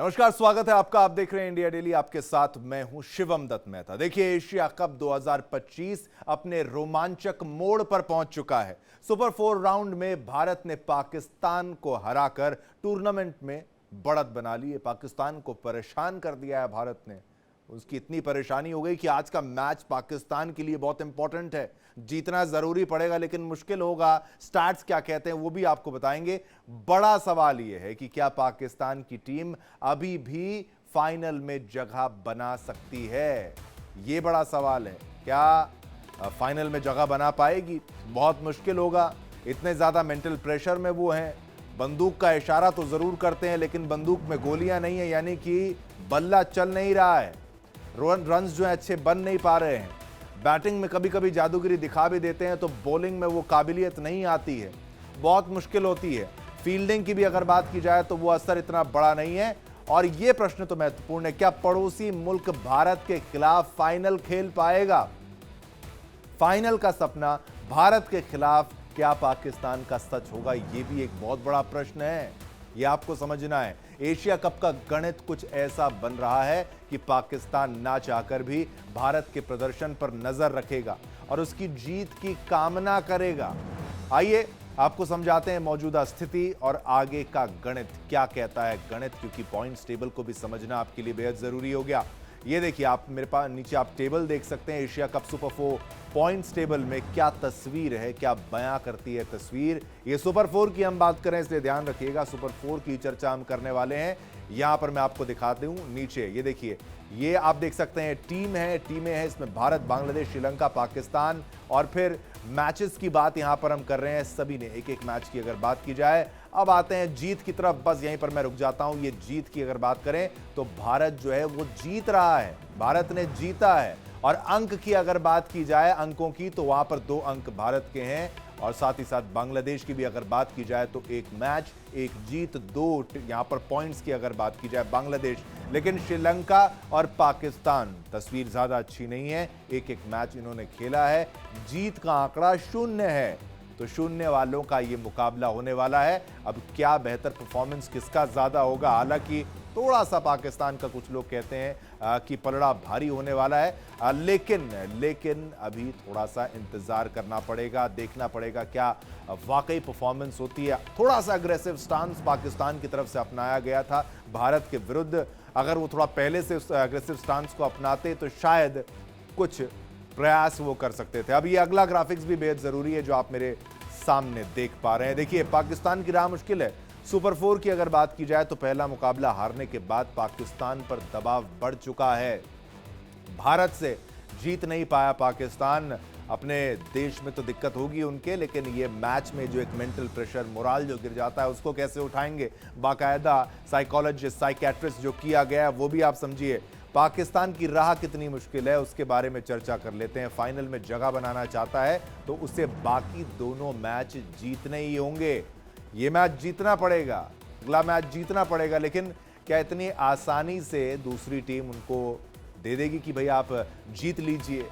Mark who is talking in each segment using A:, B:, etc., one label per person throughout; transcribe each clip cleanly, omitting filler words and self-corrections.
A: नमस्कार, स्वागत है आपका। आप देख रहे हैं इंडिया डेली, आपके साथ मैं हूं शिवम दत्त मेहता। देखिए, एशिया कप 2025 अपने रोमांचक मोड़ पर पहुंच चुका है। सुपर 4 राउंड में भारत ने पाकिस्तान को हराकर टूर्नामेंट में बढ़त बना ली है। पाकिस्तान को परेशान कर दिया है भारत ने। उसकी इतनी परेशानी हो गई कि आज का मैच पाकिस्तान के लिए बहुत इंपॉर्टेंट है। जीतना जरूरी पड़ेगा, लेकिन मुश्किल होगा। स्टैट्स क्या कहते हैं वो भी आपको बताएंगे। बड़ा सवाल यह है कि क्या पाकिस्तान की टीम अभी भी फाइनल में जगह बना सकती है। यह बड़ा सवाल है। क्या फाइनल में जगह बना पाएगी? बहुत मुश्किल होगा। इतने ज्यादा मेंटल प्रेशर में वो हैं। बंदूक का इशारा तो जरूर करते हैं, लेकिन बंदूक में गोलियां नहीं है, यानी कि बल्ला चल नहीं रहा है। रन्स जो है अच्छे बन नहीं पा रहे हैं। बैटिंग में कभी कभी जादूगिरी दिखा भी देते हैं, तो बॉलिंग में वो काबिलियत नहीं आती है, बहुत मुश्किल होती है। फील्डिंग की भी अगर बात की जाए तो वो असर इतना बड़ा नहीं है। और ये प्रश्न तो महत्वपूर्ण है, क्या पड़ोसी मुल्क भारत के खिलाफ फाइनल खेल पाएगा? फाइनल का सपना भारत के खिलाफ क्या पाकिस्तान का सच होगा? ये भी एक बहुत बड़ा प्रश्न है। ये आपको समझना है। एशिया कप का गणित कुछ ऐसा बन रहा है कि पाकिस्तान ना चाहकर भी भारत के प्रदर्शन पर नजर रखेगा और उसकी जीत की कामना करेगा। आइए आपको समझाते हैं मौजूदा स्थिति और आगे का गणित क्या कहता है। गणित, क्योंकि पॉइंट्स टेबल को भी समझना आपके लिए बेहद जरूरी हो गया। ये देखिए, आप मेरे पास नीचे आप टेबल देख सकते हैं। Asia cup super 4 points table में क्या तस्वीर है, क्या बयां करती है तस्वीर। ये सुपर 4 की हम बात करें, इसलिए ध्यान रखिएगा। सुपर 4 की चर्चा हम करने वाले हैं। यहां पर मैं आपको दिखाते हूं नीचे। ये देखिए, ये आप देख सकते हैं टीमें हैं। इसमें भारत, बांग्लादेश, श्रीलंका, पाकिस्तान और फिर मैचेस की बात यहां पर हम कर रहे हैं। सभी ने एक एक मैच की अगर बात की जाए। अब आते हैं जीत की तरफ। बस यहीं पर मैं रुक जाता हूं। ये जीत की अगर बात करें तो भारत जो है वो जीत रहा है। भारत ने जीता है। और अंक की अगर बात की जाए, अंकों की, तो वहां पर 2 अंक भारत के हैं। और साथ ही साथ बांग्लादेश की भी अगर बात की जाए तो 1 मैच 1 जीत 2 यहां पर पॉइंट्स की अगर बात की जाए बांग्लादेश। लेकिन श्रीलंका और पाकिस्तान, तस्वीर ज्यादा अच्छी नहीं है। 1-1 मैच इन्होंने खेला है। जीत का आंकड़ा 0 है। तो 0 वालों का ये मुकाबला होने वाला है। अब क्या बेहतर परफॉर्मेंस किसका ज्यादा होगा? हालांकि थोड़ा सा पाकिस्तान का कुछ लोग कहते हैं कि पलड़ा भारी होने वाला है, लेकिन अभी थोड़ा सा इंतजार करना पड़ेगा, देखना पड़ेगा क्या वाकई परफॉर्मेंस होती है। थोड़ा सा अग्रेसिव स्टांस पाकिस्तान की तरफ से अपनाया गया था भारत के विरुद्ध। अगर वो थोड़ा पहले से उस अग्रेसिव स्टांस को अपनाते तो शायद कुछ प्रयास वो कर सकते थे। अब ये अगला ग्राफिक्स भी बेहद जरूरी है जो आप मेरे सामने देख पा रहे हैं। देखिए, पाकिस्तान की राह मुश्किल है। सुपर 4 की अगर बात की जाए तो पहला मुकाबला हारने के बाद पाकिस्तान पर दबाव बढ़ चुका है। भारत से जीत नहीं पाया पाकिस्तान। अपने देश में तो दिक्कत होगी उनके, लेकिन ये मैच में जो एक मेंटल प्रेशर, मोराल जो गिर जाता है, उसको कैसे उठाएंगे? बाकायदा साइकोलॉजिस्ट, साइकेट्रिस्ट जो किया गया है वो भी आप समझिए। पाकिस्तान की राह कितनी मुश्किल है उसके बारे में चर्चा कर लेते हैं। फाइनल में जगह बनाना चाहता है तो उसे बाकी दोनों मैच जीतने ही होंगे। ये मैच जीतना पड़ेगा, अगला मैच जीतना पड़ेगा। लेकिन क्या इतनी आसानी से दूसरी टीम उनको दे देगी कि भाई आप जीत लीजिए?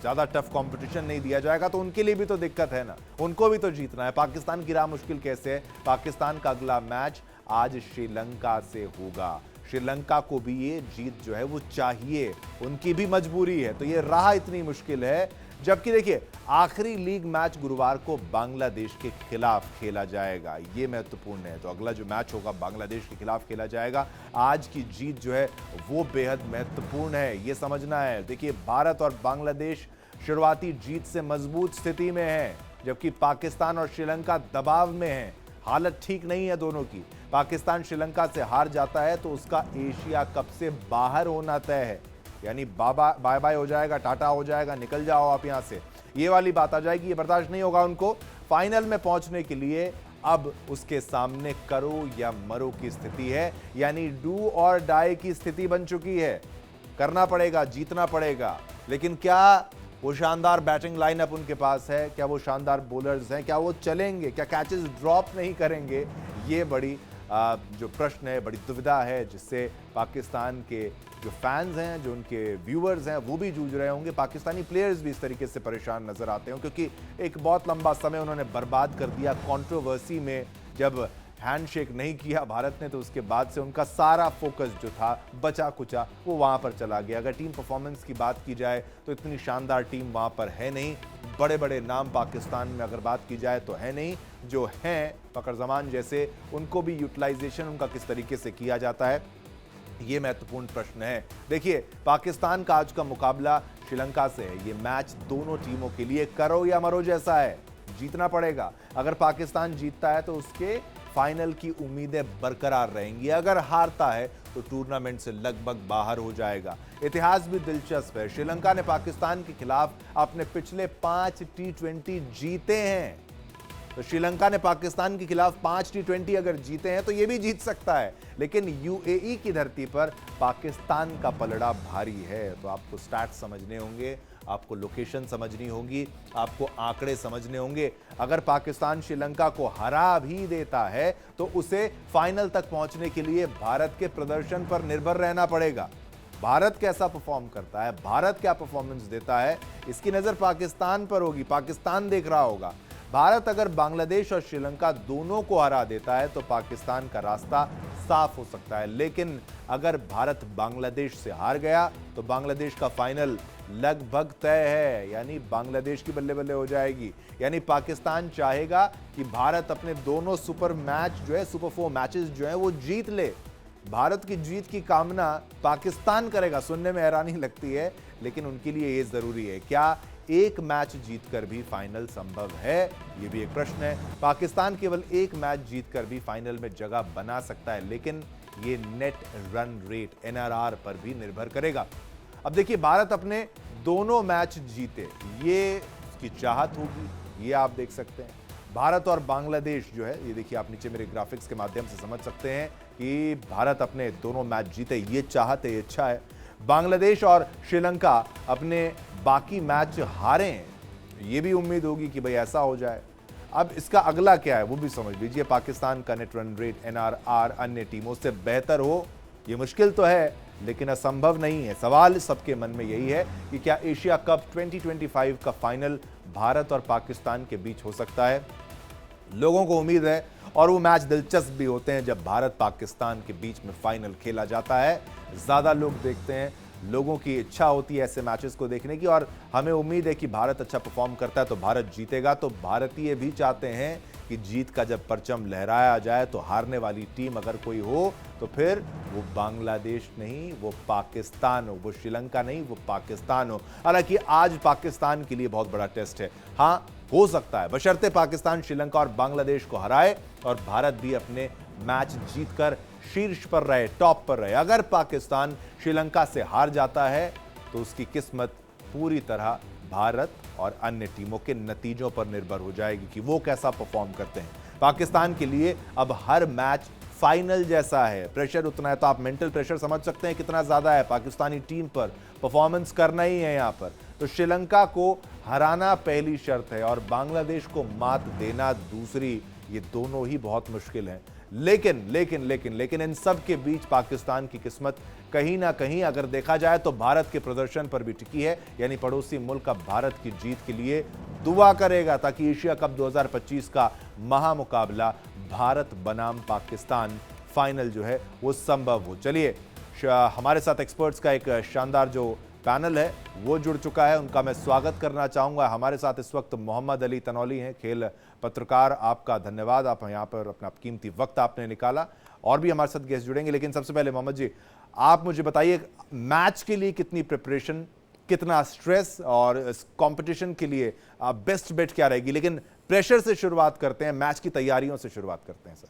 A: ज्यादा टफ कंपटीशन नहीं दिया जाएगा तो उनके लिए भी तो दिक्कत है ना, उनको भी तो जीतना है। पाकिस्तान की राह मुश्किल कैसे है? पाकिस्तान का अगला मैच आज श्रीलंका से होगा। श्रीलंका को भी ये जीत जो है वो चाहिए, उनकी भी मजबूरी है। तो ये राह इतनी मुश्किल है। जबकि देखिए, आखिरी लीग मैच गुरुवार को बांग्लादेश के खिलाफ खेला जाएगा। ये महत्वपूर्ण है। तो अगला जो मैच होगा बांग्लादेश के खिलाफ खेला जाएगा। आज की जीत जो है वो बेहद महत्वपूर्ण है, ये समझना है। देखिए, भारत और बांग्लादेश शुरुआती जीत से मजबूत स्थिति में है, जबकि पाकिस्तान और श्रीलंका दबाव में है। हालत ठीक नहीं है दोनों की। पाकिस्तान श्रीलंका से हार जाता है तो उसका एशिया कप से बाहर होना तय है, यानी बाय बाय हो जाएगा, टाटा हो जाएगा, निकल जाओ आप यहां से, ये वाली बात आ जाएगी। ये बर्दाश्त नहीं होगा उनको। फाइनल में पहुंचने के लिए अब उसके सामने करो या मरो की स्थिति है, यानी डू और डाई की स्थिति बन चुकी है। करना पड़ेगा, जीतना पड़ेगा। लेकिन क्या वो शानदार बैटिंग लाइनअप उनके पास है? क्या वो शानदार बॉलर्स हैं? क्या वो चलेंगे? क्या कैचेस ड्रॉप नहीं करेंगे? ये बड़ी जो प्रश्न है, बड़ी दुविधा है, जिससे पाकिस्तान के जो फैंस हैं, जो उनके व्यूअर्स हैं, वो भी जूझ रहे होंगे। पाकिस्तानी प्लेयर्स भी इस तरीके से परेशान नजर आते हैं, क्योंकि एक बहुत लंबा समय उन्होंने बर्बाद कर दिया कंट्रोवर्सी में, जब हैंडशेक नहीं किया भारत ने, तो उसके बाद से उनका सारा फोकस जो था बचा कुचा वो वहां पर चला गया। अगर टीम परफॉर्मेंस की बात की जाए तो इतनी शानदार टीम वहां पर है नहीं। बड़े बड़े नाम पाकिस्तान में अगर बात की जाए तो है नहीं, जो हैं फखर जमान जैसे, उनको भी यूटिलाइजेशन उनका किस तरीके से किया जाता है, ये महत्वपूर्ण प्रश्न है। देखिए, पाकिस्तान का आज का मुकाबला श्रीलंका से है। ये मैच दोनों टीमों के लिए करो या मरो जैसा है, जीतना पड़ेगा। अगर पाकिस्तान जीतता है तो उसके फाइनल की उम्मीदें बरकरार रहेंगी, अगर हारता है तो टूर्नामेंट से लगभग बाहर हो जाएगा। इतिहास भी दिलचस्प है, श्रीलंका ने पाकिस्तान के खिलाफ अपने पिछले 5 T20 जीते हैं। तो श्रीलंका ने पाकिस्तान के खिलाफ 5 T20 अगर जीते हैं तो ये भी जीत सकता है, लेकिन यूएई की धरती पर पाकिस्तान का पलड़ा भारी है। तो आपको स्टैट्स समझने होंगे, आपको लोकेशन समझनी होगी, आपको आंकड़े समझने होंगे। अगर पाकिस्तान श्रीलंका को हरा भी देता है तो उसे फाइनल तक पहुंचने के लिए भारत के प्रदर्शन पर निर्भर रहना पड़ेगा। भारत कैसा परफॉर्म करता है, भारत क्या परफॉर्मेंस देता है, इसकी नजर पाकिस्तान पर होगी, पाकिस्तान देख रहा होगा। भारत अगर बांग्लादेश और श्रीलंका दोनों को हरा देता है तो पाकिस्तान का रास्ता साफ हो सकता है, लेकिन अगर भारत बांग्लादेश से हार गया तो बांग्लादेश का फाइनल लगभग तय है, यानी बांग्लादेश की बल्ले बल्ले हो जाएगी। यानी पाकिस्तान चाहेगा कि भारत अपने दोनों सुपर 4 मैचेस जो है वो जीत ले। भारत की जीत की कामना पाकिस्तान करेगा, सुनने में हैरानी लगती है, लेकिन उनके लिए ये जरूरी है। क्या एक मैच जीतकर भी फाइनल संभव है, ये भी एक प्रश्न है। पाकिस्तान केवल एक मैच जीतकर भी फाइनल में जगह बना सकता है, लेकिन ये नेट रन रेट NRR पर भी निर्भर करेगा। अब देखिए, भारत अपने दोनों मैच जीते, ये उसकी चाहत होगी, ये आप देख सकते हैं। भारत और बांग्लादेश जो है, ये देखिए आप नीचे मेरे ग्राफिक्स के माध्यम से समझ सकते हैं कि भारत अपने दोनों मैच जीते, ये चाहत है, ये इच्छा है। बांग्लादेश और श्रीलंका अपने बाकी मैच हारें, ये भी उम्मीद होगी कि भाई ऐसा हो जाए। अब इसका अगला क्या है वो भी समझ लीजिए। पाकिस्तान का नेट रन रेट NRR अन्य टीमों से बेहतर हो, ये मुश्किल तो है लेकिन असंभव नहीं है। सवाल सबके मन में यही है कि क्या एशिया कप 2025 का फाइनल भारत और पाकिस्तान के बीच हो सकता है। लोगों को उम्मीद है और वो मैच दिलचस्प भी होते हैं जब भारत पाकिस्तान के बीच में फाइनल खेला जाता है। ज़्यादा लोग देखते हैं, लोगों की इच्छा होती है ऐसे मैचेस को देखने की, और हमें उम्मीद है कि भारत अच्छा परफॉर्म करता है तो भारत जीतेगा। तो भारतीय भी चाहते हैं कि जीत का जब परचम लहराया जाए तो हारने वाली टीम अगर कोई हो तो फिर वो बांग्लादेश नहीं, वो पाकिस्तान हो, वो श्रीलंका नहीं, वो पाकिस्तान हो। हालांकि आज पाकिस्तान के लिए बहुत बड़ा टेस्ट है। हाँ, हो सकता है, बशर्ते पाकिस्तान श्रीलंका और बांग्लादेश को हराए और भारत भी अपने मैच जीतकर शीर्ष पर रहे, टॉप पर रहे। अगर पाकिस्तान श्रीलंका से हार जाता है तो उसकी किस्मत पूरी तरह भारत और अन्य टीमों के नतीजों पर निर्भर हो जाएगी कि वो कैसा परफॉर्म करते हैं। पाकिस्तान के लिए अब हर मैच फाइनल जैसा है, प्रेशर उतना है। तो आप मेंटल प्रेशर समझ सकते हैं कितना ज्यादा है पाकिस्तानी टीम पर, परफॉर्मेंस करना ही है यहां पर। तो श्रीलंका को हराना पहली शर्त है और बांग्लादेश को मात देना दूसरी। ये दोनों ही बहुत मुश्किल हैं। लेकिन लेकिन लेकिन लेकिन इन सब के बीच पाकिस्तान की किस्मत कहीं ना कहीं अगर देखा जाए तो भारत के प्रदर्शन पर भी टिकी है। यानी पड़ोसी मुल्क अब भारत की जीत के लिए दुआ करेगा ताकि एशिया कप 2025 का महामुकाबला भारत बनाम पाकिस्तान फाइनल जो है वो संभव हो। चलिए, हमारे साथ एक्सपर्ट्स का एक शानदार जो पैनल है वो जुड़ चुका है, उनका मैं स्वागत करना चाहूंगा। हमारे साथ इस वक्त मोहम्मद अली तनौली हैं, खेल पत्रकार। आपका धन्यवाद, आप यहाँ पर अपना कीमती वक्त आपने निकाला। और भी हमारे साथ गेस्ट जुड़ेंगे, लेकिन सबसे पहले मोहम्मद जी, आप मुझे बताइए मैच के लिए कितनी प्रिपरेशन, कितना स्ट्रेस, और इस कंपटीशन के लिए बेस्ट बेट क्या रहेगी। लेकिन प्रेशर से शुरुआत करते हैं, मैच की तैयारियों से शुरुआत करते हैं सर।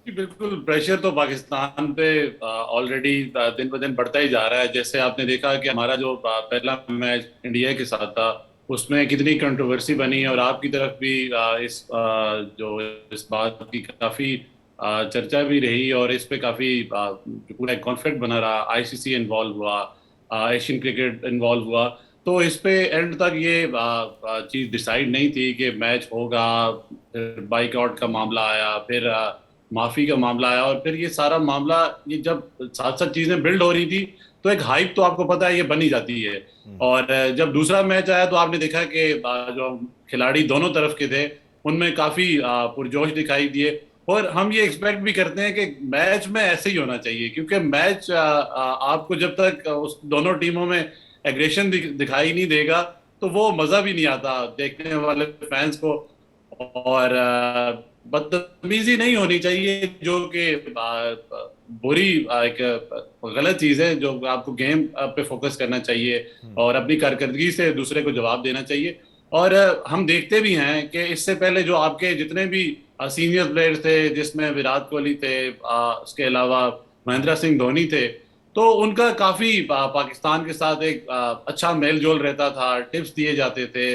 B: बिल्कुल, प्रेशर तो पाकिस्तान पे ऑलरेडी दिन ब दिन बढ़ता ही जा रहा है। जैसे आपने देखा कि हमारा जो पहला मैच इंडिया के साथ था उसमें कितनी कंट्रोवर्सी बनी, और आपकी तरफ भी इस बात की काफ़ी चर्चा भी रही, और इस पे काफ़ी पूरा कॉन्फ्लिक्ट बना रहा। आईसीसी इन्वॉल्व हुआ, एशियन क्रिकेट इन्वॉल्व हुआ। तो इस पे एंड तक ये चीज़ डिसाइड नहीं थी कि मैच होगा। फिर बाइकआउट का मामला आया, फिर माफी का मामला आया, और फिर ये सारा मामला, ये जब साथ साथ चीजें बिल्ड हो रही थी तो एक हाइप तो आपको पता है ये बनी जाती है। और जब दूसरा मैच आया तो आपने देखा कि जो खिलाड़ी दोनों तरफ के थे उनमें काफी पुरजोश दिखाई दिए। और हम ये एक्सपेक्ट भी करते हैं कि मैच में ऐसे ही होना चाहिए, क्योंकि मैच आपको जब तक उस दोनों टीमों में एग्रेशन दिखाई नहीं देगा तो वो मजा भी नहीं आता देखने वाले फैंस को। और बदतमीजी नहीं होनी चाहिए, जो कि बुरी एक गलत चीज है। जो आपको गेम पे फोकस करना चाहिए और अपनी कारकर्दगी से दूसरे को जवाब देना चाहिए। और हम देखते भी हैं कि इससे पहले जो आपके जितने भी सीनियर प्लेयर्स थे, जिसमें विराट कोहली थे, उसके अलावा महेंद्र सिंह धोनी थे, तो उनका काफी पाकिस्तान के साथ एक अच्छा मेल जोल रहता था, टिप्स दिए जाते थे।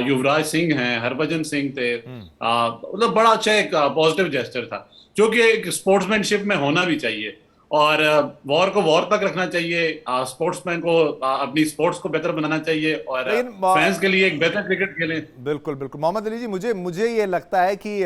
B: युवराज सिंह हैं, हरभजन सिंह थे, मतलब बड़ा अच्छा एक पॉजिटिव जेस्चर था, जो कि एक स्पोर्ट्समैनशिप में होना भी चाहिए। और वॉर को वॉर तक रखना चाहिए, स्पोर्ट्समैन को अपनी स्पोर्ट्स को बेहतर बनाना चाहिए, और
A: लेकिन
B: फैंस के लिए एक बेहतर क्रिकेट खेलें।
A: बिल्कुल बिल्कुल मोहम्मद अली जी, मुझे मुझे ये लगता है कि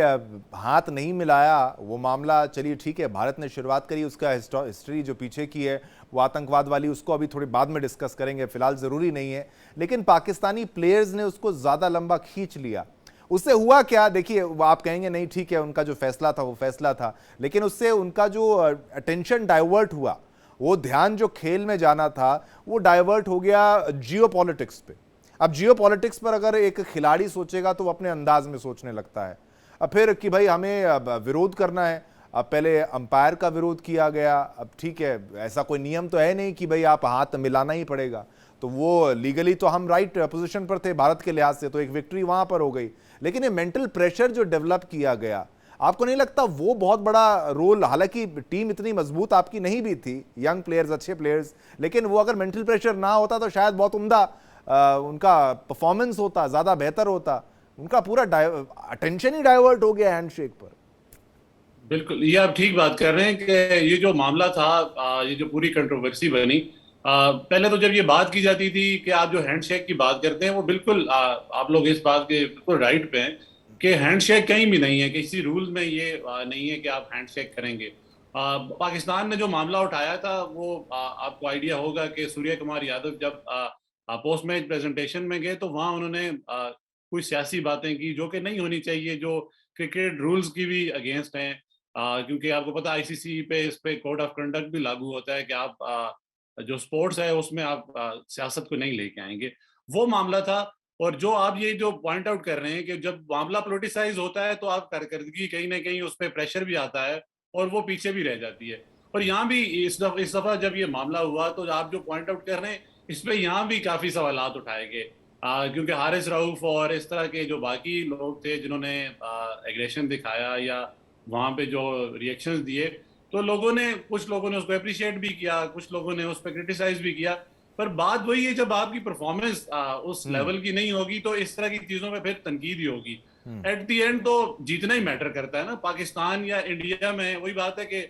A: हाथ नहीं मिलाया वो मामला, चलिए ठीक है, भारत ने शुरुआत करी, उसका हिस्ट्री जो पीछे की है वो आतंकवाद वाली, उसको अभी थोड़ी बाद में डिस्कस करेंगे, फिलहाल ज़रूरी नहीं है। लेकिन पाकिस्तानी प्लेयर्स ने उसको ज़्यादा लंबा खींच लिया। उससे हुआ क्या, देखिए आप कहेंगे नहीं ठीक है, उनका जो फैसला था वो फैसला था, लेकिन उससे उनका जो अटेंशन डाइवर्ट हुआ, वो ध्यान जो खेल में जाना था वो डाइवर्ट हो गया जियो पॉलिटिक्स पे। अब जियो पॉलिटिक्स पर अगर एक खिलाड़ी सोचेगा तो वो अपने अंदाज में सोचने लगता है। अब फिर कि भाई हमें अब विरोध करना है, अब पहले अंपायर का विरोध किया गया, अब ठीक है ऐसा कोई नियम तो है नहीं कि भाई आप हाथ मिलाना ही पड़ेगा, तो वो लीगली तो हम राइट पोजीशन पर थे भारत के लिहाज से, तो एक विक्ट्री वहां पर हो गई। लेकिन ये मेंटल प्रेशर जो डेवलप किया गया, आपको नहीं लगता वो बहुत बड़ा रोल, हालांकि टीम इतनी मजबूत आपकी नहीं भी थी, यंग प्लेयर्स, अच्छे प्लेयर्स, लेकिन वो अगर मेंटल प्रेशर ना होता तो शायद बहुत उम्दा उनका परफॉर्मेंस होता, ज्यादा बेहतर होता। उनका पूरा अटेंशन ही डाइवर्ट हो गया हैंडशेक पर।
B: बिल्कुल, ये आप ठीक बात कर रहे हैं कि ये जो मामला था, ये जो पूरी कंट्रोवर्सी बनी, पहले तो जब ये बात की जाती थी कि आप जो हैंडशेक की बात करते हैं, वो बिल्कुल आप लोग इस बात के बिल्कुल राइट पे हैं कि हैंडशेक कहीं भी नहीं है, किसी रूल में ये नहीं है कि आप हैंडशेक करेंगे। पाकिस्तान ने जो मामला उठाया था वो आपको आइडिया होगा कि सूर्य कुमार यादव जब पोस्ट मैच प्रेजेंटेशन में गए तो वहां उन्होंने कुछ सियासी बातें की जो कि नहीं होनी चाहिए, जो क्रिकेट रूल्स की भी अगेंस्ट हैं। क्योंकि आपको पता आईसीसी पे इस पे कोड ऑफ कंडक्ट भी लागू होता है कि आप जो स्पोर्ट्स है उसमें आप सियासत को नहीं लेके आएंगे। वो मामला था। और जो आप ये जो पॉइंट आउट कर रहे हैं कि जब मामला पोलिटिसाइज होता है तो आप कारकर्दगी कहीं ना कहीं उस पर प्रेशर भी आता है और वो पीछे भी रह जाती है। और यहाँ भी इस दफा जब ये मामला हुआ तो आप जो पॉइंट आउट कर रहे हैं इस पे यहाँ भी काफी सवालात उठाए गए, क्योंकि हारिस रऊफ और इस तरह के जो बाकी लोग थे जिन्होंने एग्रेशन दिखाया या वहां पे जो रिएक्शंस दिए, तो कुछ लोगों ने उसको अप्रिशिएट भी किया, कुछ लोगों ने उस पर क्रिटिसाइज भी किया। पर बात वही है, जब आपकी परफॉर्मेंस उस लेवल की नहीं होगी तो इस तरह की चीजों में फिर तनकीद ही होगी। एट दी एंड तो जीतना ही मैटर करता है ना, पाकिस्तान या इंडिया में वही बात है कि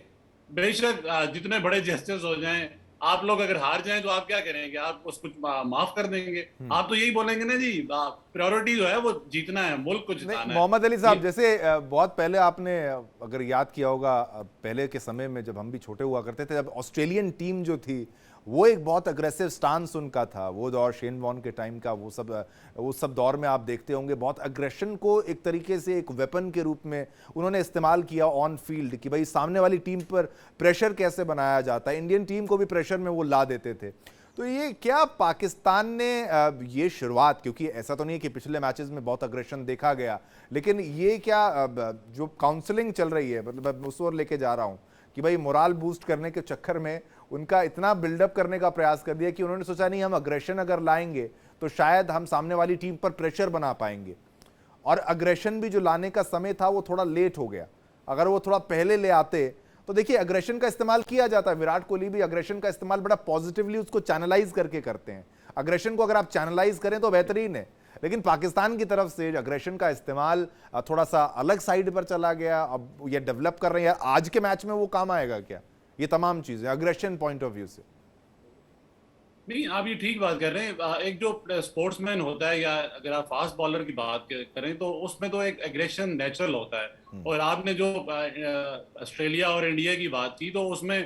B: बेशक जितने बड़े जेस्चर्स हो जाएं, आप लोग अगर हार जाएं तो आप क्या करेंगे, आप उसको माफ कर देंगे? आप तो यही बोलेंगे ना जी, प्रायोरिटी जो है वो जीतना है, मुल्क को जिताना है।
A: मोहम्मद अली साहब, जैसे बहुत पहले आपने अगर याद किया होगा, पहले के समय में जब हम भी छोटे हुआ करते थे, जब ऑस्ट्रेलियन टीम जो थी वो एक बहुत अग्रेसिव स्टांस उनका था, वो दौर शेन वॉर्न के टाइम का, वो सब दौर में आप देखते होंगे बहुत अग्रेशन को एक तरीके से एक वेपन के रूप में उन्होंने इस्तेमाल किया ऑन फील्ड, कि भाई सामने वाली टीम पर प्रेशर कैसे बनाया जाता है, इंडियन टीम को भी प्रेशर में वो ला देते थे। तो ये क्या पाकिस्तान ने ये शुरुआत, क्योंकि ऐसा तो नहीं है कि पिछले मैचेस में बहुत अग्रेशन देखा गया, लेकिन ये क्या जो काउंसलिंग चल रही है, मतलब उस ओर लेके जा रहा हूँ कि भाई मोराल बूस्ट करने के चक्कर में उनका इतना बिल्डअप करने का प्रयास कर दिया कि उन्होंने सोचा नहीं, हम अग्रेशन अगर लाएंगे तो शायद हम सामने वाली टीम पर प्रेशर बना पाएंगे, और अग्रेशन भी जो लाने का समय था वो थोड़ा लेट हो गया। अगर वो थोड़ा पहले ले आते तो देखिए अग्रेशन का इस्तेमाल किया जाता है, विराट कोहली भी अग्रेशन का इस्तेमाल बड़ा पॉजिटिवली उसको चैनलाइज करके करते हैं। अग्रेशन को अगर आप चैनलाइज करें तो बेहतरीन है, लेकिन पाकिस्तान की तरफ से अग्रेशन का इस्तेमाल थोड़ा सा अलग साइड पर चला गया। अब ये डेवलप कर रहे हैं, आज के मैच में वो काम आएगा क्या, ये तमाम चीजें अग्रेशन पॉइंट ऑफ व्यू से?
B: नहीं, आप ये ठीक बात कर रहे हैं। एक जो स्पोर्ट्समैन होता है, या अगर आप फास्ट बॉलर की बात करें तो उसमें तो एक एग्रेशन नेचुरल होता है। और आपने जो ऑस्ट्रेलिया और इंडिया की बात की तो उसमें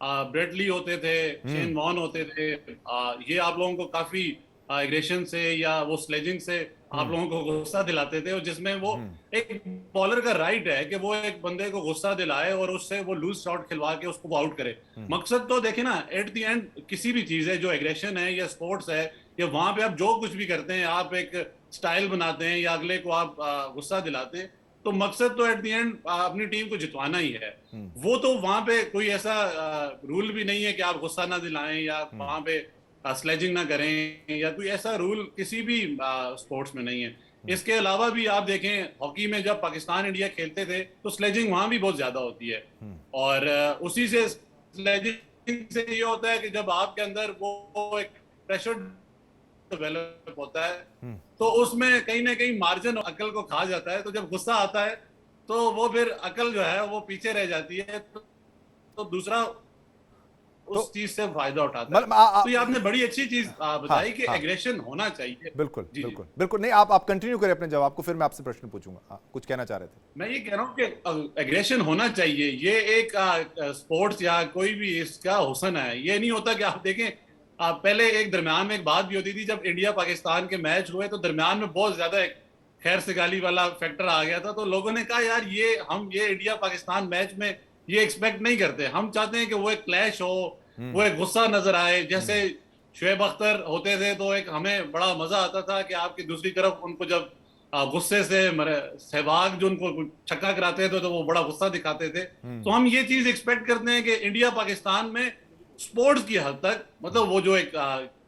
B: ब्रेट ली होते थे, शेन वॉर्न होते थे, ये आप लोगों को काफी एग्रेशन से या वो स्लेजिंग से आप लोगों को गुस्सा दिलाते थे, और जिसमें वो एक बॉलर का राइट है कि वो एक बंदे को गुस्सा दिलाए और उससे वो लूज शॉट खिलवा के उसको वो आउट करे। मकसद तो देखे ना, एट द एंड किसी भी चीज है, जो एग्रेशन है या स्पोर्ट्स है, या वहां पे आप जो कुछ भी करते हैं, आप एक स्टाइल बनाते हैं या अगले को आप गुस्सा दिलाते हैं, तो मकसद तो एट द एंड अपनी टीम को जितवाना ही है। वो तो वहां पे कोई ऐसा रूल भी नहीं है कि आप गुस्सा ना दिलाएं या वहां पे स्लेजिंग ना करें, या कोई ऐसा रूल किसी भी स्पोर्ट्स में नहीं है। इसके अलावा भी आप देखें, हॉकी में जब पाकिस्तान इंडिया खेलते थे तो स्लेजिंग वहां भी बहुत ज्यादा होती है, और उसी से स्लेजिंग से ये होता है कि जब आपके अंदर वो एक प्रेशर डेवलप होता है, तो उसमें कहीं ना कहीं मार्जिन अकल को खा जाता है। तो जब गुस्सा आता है तो वो फिर अकल जो है वो पीछे रह जाती है, तो दूसरा उस चीज से फायदा उठाता है। तो ये आपने बड़ी अच्छी चीज बताई कि एग्रेशन होना चाहिए।
A: बिल्कुल
B: जी,
A: बिल्कुल बिल्कुल। नहीं, आप कंटिन्यू करें अपने जवाब को, फिर मैं आपसे प्रश्न पूछूंगा। कुछ कहना चाह रहे थे?
B: मैं ये कह रहा हूँ कि एग्रेशन होना चाहिए, ये एक स्पोर्ट्स या कोई भी इसका हुस्न है। ये नहीं होता कि आप देखें, पहले एक दरमियान में एक बात भी होती थी, जब इंडिया पाकिस्तान के मैच हुए तो दरमियान में बहुत ज्यादा एक खैर सगाली वाला फैक्टर आ गया था। तो लोगों ने कहा यार हम ये इंडिया पाकिस्तान मैच में ये एक्सपेक्ट नहीं करते, हम चाहते हैं कि वो एक क्लैश हो, वो एक गुस्सा नजर आए। जैसे शुएब अख्तर होते थे तो एक हमें बड़ा मजा आता था कि आपकी दूसरी तरफ उनको जब गुस्से से सहवाग जो उनको छक्का कराते थे तो वो बड़ा गुस्सा दिखाते थे। तो हम ये चीज एक्सपेक्ट करते हैं कि इंडिया पाकिस्तान में स्पोर्ट्स की हद तक, मतलब वो जो एक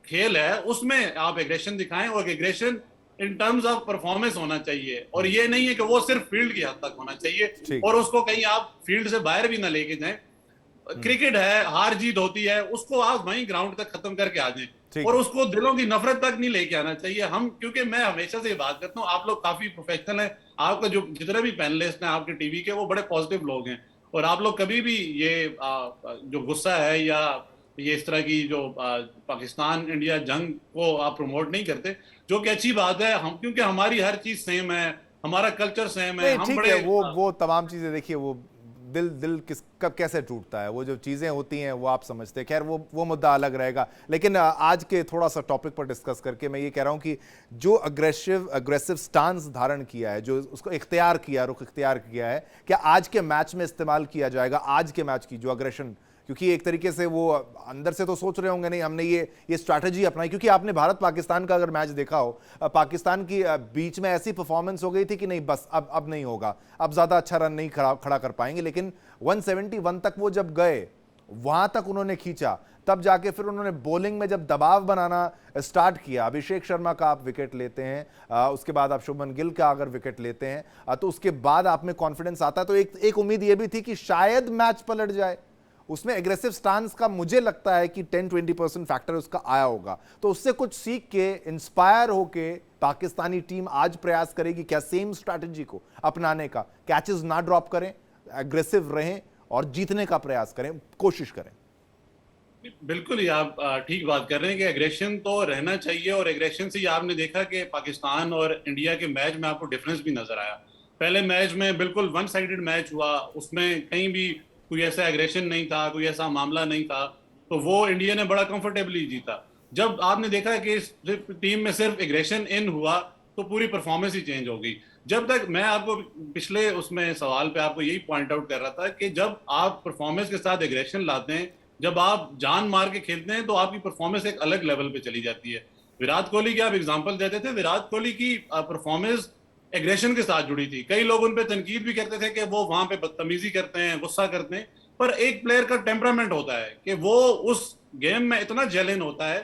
B: खेल है उसमें आप एग्रेशन दिखाएं, और aggression in terms of performance होना चाहिए। और ये नहीं है कि वो सिर्फ फील्ड की हद तक होना चाहिए और उसको कहीं आप फील्ड से बाहर भी ना लेके जाएं। क्रिकेट है, हार जीत होती है, उसको आप वहीं ग्राउंड तक खत्म करके आ जाएं, और उसको दिलों की नफरत तक नहीं लेके आना चाहिए। हम, क्योंकि मैं हमेशा से बात करता हूँ, आप लोग काफी प्रोफेशनल हैं, आपका जो जितने भी पैनलिस्ट हैं आपके टीवी के, वो बड़े पॉजिटिव लोग हैं, और आप लोग कभी भी ये जो गुस्सा है या ये इस तरह की जो पाकिस्तान इंडिया जंग को आप प्रमोट नहीं करते, जो कि अच्छी बात है। हम, क्योंकि हमारी हर चीज सेम है, हमारा कल्चर सेम है, हम बड़े
A: वो तमाम चीजें देखिए, वो दिल किस कब कैसे टूटता है, वो जो चीज़ें होती हैं वो आप समझते हैं। खैर वो मुद्दा अलग रहेगा। लेकिन आज के थोड़ा सा टॉपिक पर डिस्कस करके मैं ये कह रहा हूँ कि जो अग्रेसिव स्टांस धारण किया है, जो उसको रुख इख्तियार किया है, क्या आज के मैच में इस्तेमाल किया जाएगा? आज के मैच की जो अग्रेशन, क्योंकि एक तरीके से वो अंदर से तो सोच रहे होंगे नहीं हमने ये स्ट्रैटेजी अपनाई, क्योंकि आपने भारत पाकिस्तान का अगर मैच देखा हो, पाकिस्तान की बीच में ऐसी परफॉर्मेंस हो गई थी कि नहीं बस अब नहीं होगा, अब ज़्यादा अच्छा रन नहीं खड़ा कर पाएंगे। लेकिन 171 तक वो जब गए, वहां तक उन्होंने खींचा, तब जाके फिर उन्होंने बॉलिंग में जब दबाव बनाना स्टार्ट किया, अभिषेक शर्मा का आप विकेट लेते हैं, उसके बाद आप शुभमन गिल का अगर विकेट लेते हैं, तो उसके बाद आप में कॉन्फिडेंस आता है। तो एक उम्मीद ये भी थी कि शायद मैच पलट जाए। उसमें एग्रेसिव स्टांस का मुझे लगता है कि 10-20% फैक्टर उसका आया होगा। तो उससे कुछ सीख के, इंस्पायर होके पाकिस्तानी टीम आज प्रयास करेगी क्या सेम स्ट्रैटेजी को अपनाने का? कैचेस ना ड्रॉप करें, एग्रेसिव रहें और जीतने का प्रयास करें, कोशिश करें।
B: बिल्कुल ही आप ठीक बात कर रहे हैं कि एग्रेशन तो रहना चाहिए, और एग्रेशन से आपने देखा कि पाकिस्तान और इंडिया के मैच में आपको डिफरेंस भी नजर आया। पहले मैच में बिल्कुल वन साइडेड मैच हुआ, उसमें कहीं भी कोई ऐसा एग्रेशन नहीं था, कोई ऐसा मामला नहीं था, तो वो इंडिया ने बड़ा कंफर्टेबली जीता। जब आपने देखा कि इस टीम में सिर्फ एग्रेशन इन हुआ तो पूरी परफॉर्मेंस ही चेंज हो गई। जब तक मैं आपको पिछले उसमें सवाल पे आपको यही पॉइंट आउट कर रहा था कि जब आप परफॉर्मेंस के साथ एग्रेशन लाते हैं, जब आप जान मार के खेलते हैं, तो आपकी परफॉर्मेंस एक अलग लेवल पे चली जाती है। विराट कोहली की आप एग्जांपल देते थे, विराट कोहली की परफॉर्मेंस एग्रेशन के साथ जुड़ी थी। कई लोग उन पे तनकीद भी करते थे कि वो वहां पे बदतमीजी करते हैं, गुस्सा करते हैं, पर एक प्लेयर का टेम्परामेंट होता है कि वो उस गेम में इतना जेलिन होता है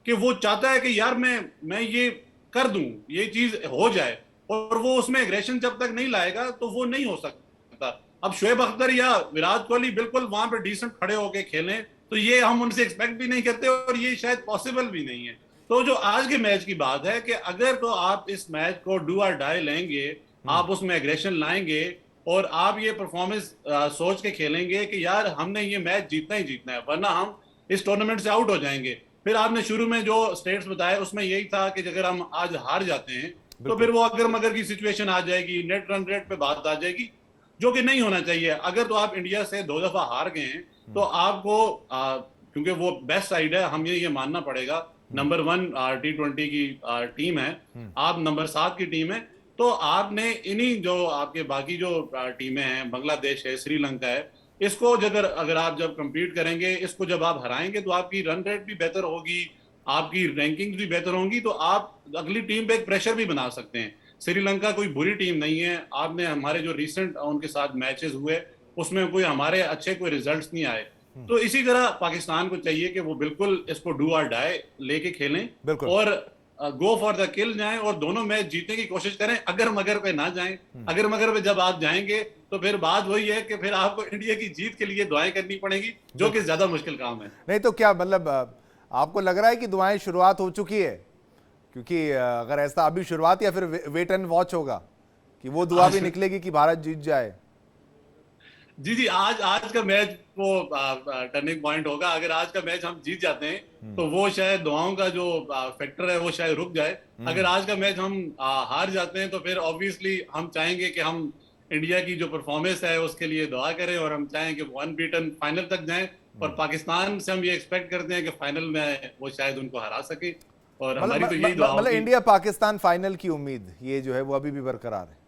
B: कि वो चाहता है कि यार मैं ये कर दूं, ये चीज हो जाए, और वो उसमें एग्रेशन जब तक नहीं लाएगा तो वो नहीं हो सकता। अब शुएब अख्तर या विराट कोहली बिल्कुल वहां पे डिसेंट खड़े होके खेलें, तो ये हम उनसे एक्सपेक्ट भी नहीं करते, और ये शायद पॉसिबल भी नहीं है। तो जो आज के मैच की बात है कि अगर तो आप इस मैच को डू और डाई लेंगे, आप उसमें एग्रेशन लाएंगे और आप ये परफॉर्मेंस सोच के खेलेंगे कि यार हमने ये मैच जीतना ही जीतना है, वरना हम इस टूर्नामेंट से आउट हो जाएंगे। फिर आपने शुरू में जो स्टेट्स बताए उसमें यही था कि अगर हम आज हार जाते हैं तो फिर वो अगर मगर की सिचुएशन आ जाएगी, नेट रन रेट पे बात आ जाएगी, जो कि नहीं होना चाहिए। अगर तो आप इंडिया से 2 दफा हार गए हैं तो आपको क्योंकि वो बेस्ट साइड है, हम ये मानना पड़ेगा, नंबर 1 T20 की टीम है, आप नंबर 7 की टीम है, तो आपने इन्हीं जो आपके बाकी जो टीमें हैं, बांग्लादेश है, श्रीलंका है, इसको अगर आप जब compete करेंगे, इसको जब आप हराएंगे तो आपकी रन रेट भी बेहतर होगी, आपकी रैंकिंग भी बेहतर होंगी, तो आप अगली टीम पे एक प्रेशर भी बना सकते हैं। श्रीलंका कोई बुरी टीम नहीं है, आपने हमारे जो रिसेंट उनके साथ मैचेस हुए उसमें कोई हमारे अच्छे कोई रिजल्ट्स नहीं आए। तो इसी तरह पाकिस्तान को चाहिए कि वो बिल्कुल इसको डू और डाई लेके खेलें
A: बिल्कुल।
B: और गो फॉर द किल जाएं और दोनों मैच जीतने की कोशिश करें। अगर मगर पे ना जाएं, अगर मगर पे जब आप जाएंगे तो फिर बात वही है कि फिर आपको इंडिया की जीत के लिए दुआएं करनी पड़ेंगी, जो कि ज्यादा मुश्किल काम है।
A: नहीं तो क्या मतलब आपको लग रहा है कि दुआएं शुरुआत हो चुकी है? क्योंकि अगर ऐसा अभी शुरुआत या फिर वेट एंड वॉच होगा कि वो दुआ भी निकलेगी कि भारत जीत जाए?
B: जी जी, आज का मैच वो टर्निंग पॉइंट होगा। अगर आज का मैच हम जीत जाते हैं तो वो शायद दुआओं का जो फैक्टर है वो शायद रुक जाए। अगर आज का मैच हम हार जाते हैं तो फिर ऑब्वियसली हम चाहेंगे कि हम इंडिया की जो परफॉर्मेंस है उसके लिए दुआ करें और हम चाहें कि वो अनबीटन फाइनल तक जाएं, और पाकिस्तान से हम ये एक्सपेक्ट करते हैं कि फाइनल में वो शायद उनको हरा सके, और हमारी तो यही दुआ
A: मतलब
B: होगी।
A: इंडिया पाकिस्तान फाइनल की उम्मीद ये जो है वो अभी भी बरकरार है?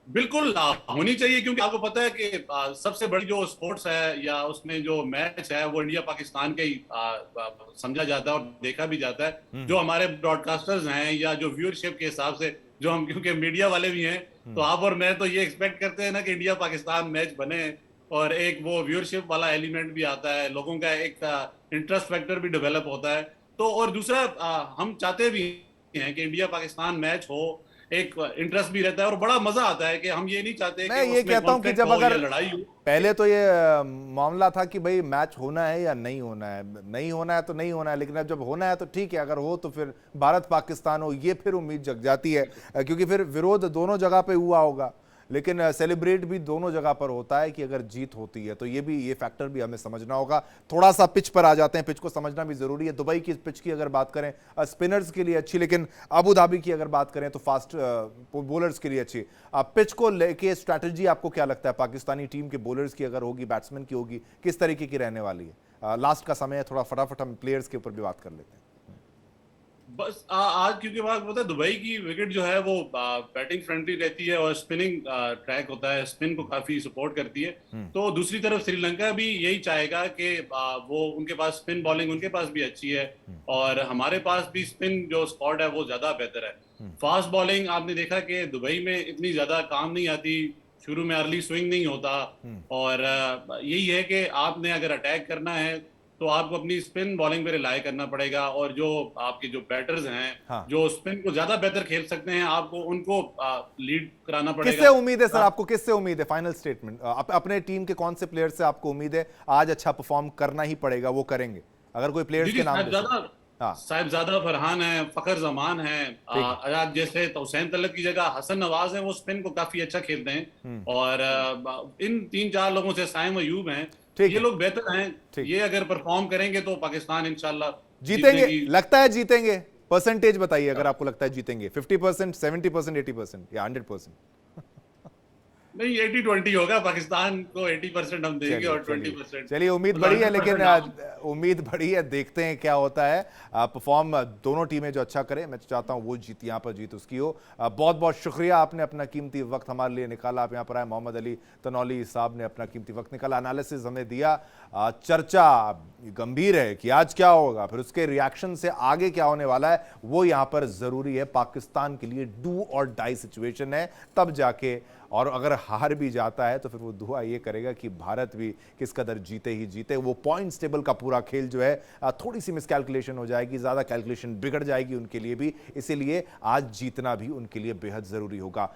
B: बिल्कुल होनी चाहिए, क्योंकि आपको पता है कि सबसे बड़ी जो स्पोर्ट्स है या उसमें जो मैच है वो इंडिया पाकिस्तान का ही समझा जाता है और देखा भी जाता है। जो हमारे ब्रॉडकास्टर्स हैं या जो व्यूअरशिप के हिसाब से जो हम, क्योंकि मीडिया वाले भी हैं, तो आप और मैं तो ये एक्सपेक्ट करते हैं ना कि इंडिया पाकिस्तान मैच बने और एक वो व्यूअरशिप वाला एलिमेंट भी आता है, लोगों का एक इंटरेस्ट फैक्टर भी डेवलप होता है। तो और दूसरा हम चाहते भी हैं कि इंडिया पाकिस्तान मैच हो, एक इंटरेस्ट भी रहता है और बड़ा मजा आता है कि हम ये नहीं चाहते
A: मैं
B: कि
A: ये
B: उसमें
A: कहता हूं कि
B: कॉन्फ्लिक्ट
A: जब
B: हो
A: अगर
B: या लड़ाई हो।
A: पहले तो ये मामला था कि भाई मैच होना है या नहीं होना है, नहीं होना है तो नहीं होना है, लेकिन अब जब होना है तो ठीक है, अगर हो तो फिर भारत पाकिस्तान हो, ये फिर उम्मीद जग जाती है क्योंकि फिर विरोध दोनों जगह पे हुआ होगा, लेकिन सेलिब्रेट भी दोनों जगह पर होता है कि अगर जीत होती है तो ये फैक्टर भी हमें समझना होगा। थोड़ा सा पिच पर आ जाते हैं, पिच को समझना भी जरूरी है। दुबई की पिच की अगर बात करें स्पिनर्स के लिए अच्छी, लेकिन अबू धाबी की अगर बात करें तो फास्ट बॉलर्स के लिए अच्छी। पिच को लेके स्ट्रैटेजी आपको क्या लगता है पाकिस्तानी टीम के बॉलर्स की अगर होगी, बैट्समैन की होगी, किस तरीके की रहने वाली है? लास्ट का समय है, थोड़ा फटाफट हम प्लेयर्स के ऊपर भी बात कर लेते हैं।
B: बस आज क्योंकि बात पता है, दुबई की विकेट जो है वो बैटिंग फ्रेंडली रहती है और स्पिनिंग ट्रैक होता है, स्पिन को काफी सपोर्ट करती है। तो दूसरी तरफ श्रीलंका भी यही चाहेगा कि वो उनके पास स्पिन बॉलिंग उनके पास भी अच्छी है और हमारे पास भी स्पिन जो स्क्वाड है वो ज्यादा बेहतर है। फास्ट बॉलिंग आपने देखा कि दुबई में इतनी ज्यादा काम नहीं आती, शुरू में अर्ली स्विंग नहीं होता, और यही है कि आपने अगर अटैक करना है तो आपको अपनी स्पिन बॉलिंग पे रिलाई करना पड़ेगा, और जो आपके जो बैटर्स हैं
A: हाँ।
B: जो स्पिन को ज्यादा बेहतर खेल सकते हैं आपको उनको लीड कराना पड़ेगा।
A: किससे उम्मीद है सर, आपको किससे उम्मीद है? फाइनल स्टेटमेंट, अपने टीम के कौन से प्लेयर से आपको उम्मीद है आज अच्छा परफॉर्म करना ही पड़ेगा, वो करेंगे? अगर कोई प्लेयर्स के नाम
B: साहिबजादा फरहान है, फखर जमान है, आजाद जैसे, तो हुसैन तलब की जगह हसन नवाज है, वो स्पिन को काफी अच्छा खेलते हैं, और इन 3-4 लोगों से साइम अयूब हैं, ये लोग बेहतर हैं। ये अगर परफॉर्म करेंगे तो पाकिस्तान इंशाल्लाह
A: जीतेंगे। लगता है जीतेंगे? परसेंटेज बताइए अगर आपको लगता है जीतेंगे। 50%, 70%, 80% या 100%?
B: नहीं, 80-20 होगा, पाकिस्तान को 80% हम देंगे और 20%।
A: चलिए उम्मीद बड़ी है, लेकिन उम्मीद बड़ी है, देखते हैं क्या होता है। परफॉर्म दोनों टीमें जो अच्छा करें, मैं चाहता हूं वो जीत, यहाँ पर जीत उसकी हो। बहुत बहुत शुक्रिया, आपने अपना कीमती वक्त हमारे लिए निकाला। आप यहाँ पर आए, मोहम्मद अली तनौली साहब ने अपना कीमती वक्त निकाला, एनालिसिस हमें दिया। चर्चा गंभीर है कि आज क्या होगा, फिर उसके रिएक्शन से आगे क्या होने वाला है, वो यहाँ पर जरूरी है। पाकिस्तान के लिए डू और डाई सिचुएशन है, तब जाके, और अगर हार भी जाता है तो फिर वो दुआ ये करेगा कि भारत भी किस कदर जीते ही जीते। वो पॉइंट्स टेबल का पूरा खेल जो है थोड़ी सी मिसकैलकुलेशन हो जाएगी, ज़्यादा कैलकुलेशन बिगड़ जाएगी उनके लिए भी, इसीलिए आज जीतना भी उनके लिए बेहद ज़रूरी होगा।